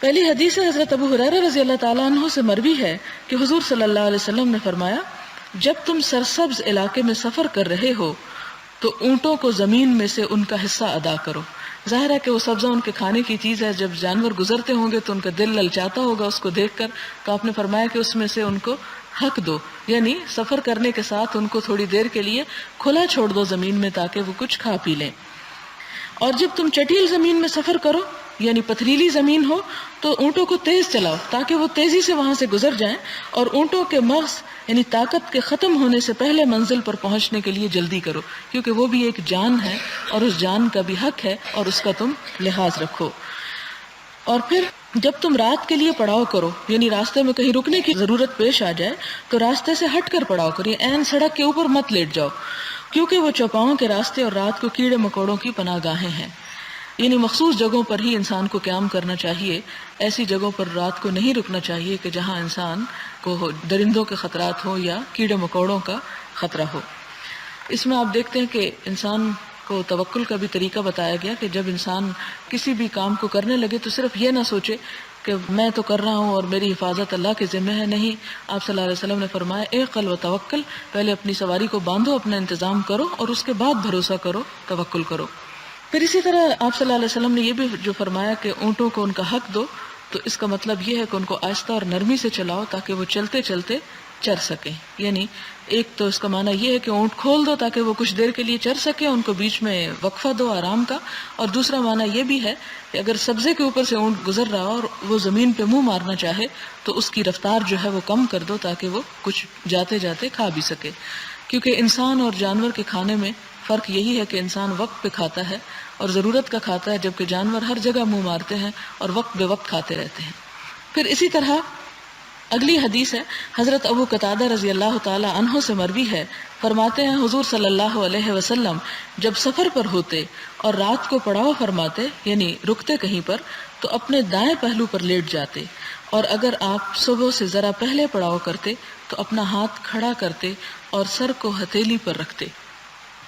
پہلی حدیث حضرت ابو ہریرہ رضی اللہ تعالیٰ عنہ سے مروی ہے کہ حضور صلی اللہ علیہ وسلم نے فرمایا، جب تم سرسبز علاقے میں سفر کر رہے ہو تو اونٹوں کو زمین میں سے ان کا حصہ ادا کرو۔ ظاہر ہے کہ وہ سبزہ ان کے کھانے کی چیز ہے، جب جانور گزرتے ہوں گے تو ان کا دل للچاتا ہوگا اس کو دیکھ کر، تو آپ نے فرمایا کہ اس میں سے ان کو حق دو، یعنی سفر کرنے کے ساتھ ان کو تھوڑی دیر کے لیے کھلا چھوڑ دو زمین میں تاکہ وہ کچھ کھا پی لیں۔ اور جب تم چٹیل زمین میں سفر کرو یعنی پتھریلی زمین ہو تو اونٹوں کو تیز چلاؤ تاکہ وہ تیزی سے وہاں سے گزر جائیں، اور اونٹوں کے مغز یعنی طاقت کے ختم ہونے سے پہلے منزل پر پہنچنے کے لیے جلدی کرو، کیونکہ وہ بھی ایک جان ہے اور اس جان کا بھی حق ہے اور اس کا تم لحاظ رکھو۔ اور پھر جب تم رات کے لیے پڑاؤ کرو یعنی راستے میں کہیں رکنے کی ضرورت پیش آ جائے تو راستے سے ہٹ کر پڑاؤ کرو، عین سڑک کے اوپر مت لیٹ جاؤ، کیونکہ وہ چوپاؤں کے راستے اور رات کو کیڑے مکوڑوں کی پناہ گاہیں ہیں۔ یعنی مخصوص جگہوں پر ہی انسان کو قیام کرنا چاہیے، ایسی جگہوں پر رات کو نہیں رکنا چاہیے کہ جہاں انسان کو درندوں کے خطرات ہو یا کیڑے مکوڑوں کا خطرہ ہو۔ اس میں آپ دیکھتے ہیں کہ انسان کو توکل کا بھی طریقہ بتایا گیا کہ جب انسان کسی بھی کام کو کرنے لگے تو صرف یہ نہ سوچے کہ میں تو کر رہا ہوں اور میری حفاظت اللہ کے ذمہ ہے، نہیں، آپ صلی اللہ علیہ وسلم نے فرمایا اعقل و توکل، پہلے اپنی سواری کو باندھو، اپنا انتظام کرو اور اس کے بعد بھروسہ کرو، توکل کرو۔ پھر اسی طرح آپ صلی اللہ علیہ وسلم نے یہ بھی جو فرمایا کہ اونٹوں کو ان کا حق دو، تو اس کا مطلب یہ ہے کہ ان کو آہستہ اور نرمی سے چلاؤ تاکہ وہ چلتے چلتے چر سکیں۔ یعنی ایک تو اس کا معنی یہ ہے کہ اونٹ کھول دو تاکہ وہ کچھ دیر کے لیے چر سکیں، ان کو بیچ میں وقفہ دو آرام کا، اور دوسرا معنی یہ بھی ہے کہ اگر سبزے کے اوپر سے اونٹ گزر رہا اور وہ زمین پہ منہ مارنا چاہے تو اس کی رفتار جو ہے وہ کم کر دو تاکہ وہ کچھ جاتے جاتے کھا بھی سکے، کیونکہ انسان اور جانور کے کھانے میں فرق یہی ہے کہ انسان وقت پہ کھاتا ہے اور ضرورت کا کھاتا ہے، جبکہ جانور ہر جگہ منہ مارتے ہیں اور وقت بے وقت کھاتے رہتے ہیں۔ پھر اسی طرح اگلی حدیث ہے حضرت ابو قتادہ رضی اللہ تعالی عنہ سے مروی ہے، فرماتے ہیں حضور صلی اللہ علیہ وسلم جب سفر پر ہوتے اور رات کو پڑاؤ فرماتے یعنی رکتے کہیں پر تو اپنے دائیں پہلو پر لیٹ جاتے، اور اگر آپ صبح سے ذرا پہلے پڑاؤ کرتے تو اپنا ہاتھ کھڑا کرتے اور سر کو ہتھیلی پر رکھتے۔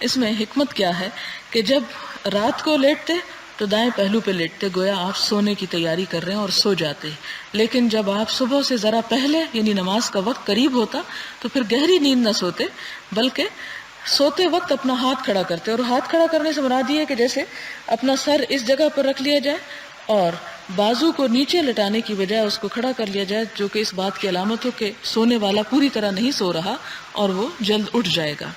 اس میں حکمت کیا ہے کہ جب رات کو لیٹتے تو دائیں پہلو پہ لیٹتے، گویا آپ سونے کی تیاری کر رہے ہیں اور سو جاتے، لیکن جب آپ صبح سے ذرا پہلے یعنی نماز کا وقت قریب ہوتا تو پھر گہری نیند نہ سوتے، بلکہ سوتے وقت اپنا ہاتھ کھڑا کرتے، اور ہاتھ کھڑا کرنے سے مراد یہ ہے کہ جیسے اپنا سر اس جگہ پر رکھ لیا جائے اور بازو کو نیچے لٹانے کی بجائے اس کو کھڑا کر لیا جائے، جو کہ اس بات کی علامت ہو کہ سونے والا پوری طرح نہیں سو رہا اور وہ جلد اٹھ جائے گا۔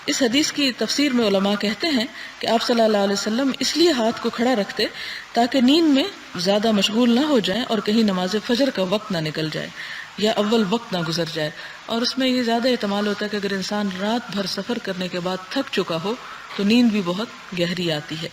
اس حدیث کی تفسیر میں علماء کہتے ہیں کہ آپ صلی اللہ علیہ وسلم اس لیے ہاتھ کو کھڑا رکھتے تاکہ نیند میں زیادہ مشغول نہ ہو جائیں اور کہیں نماز فجر کا وقت نہ نکل جائے یا اول وقت نہ گزر جائے، اور اس میں یہ زیادہ احتمال ہوتا ہے کہ اگر انسان رات بھر سفر کرنے کے بعد تھک چکا ہو تو نیند بھی بہت گہری آتی ہے۔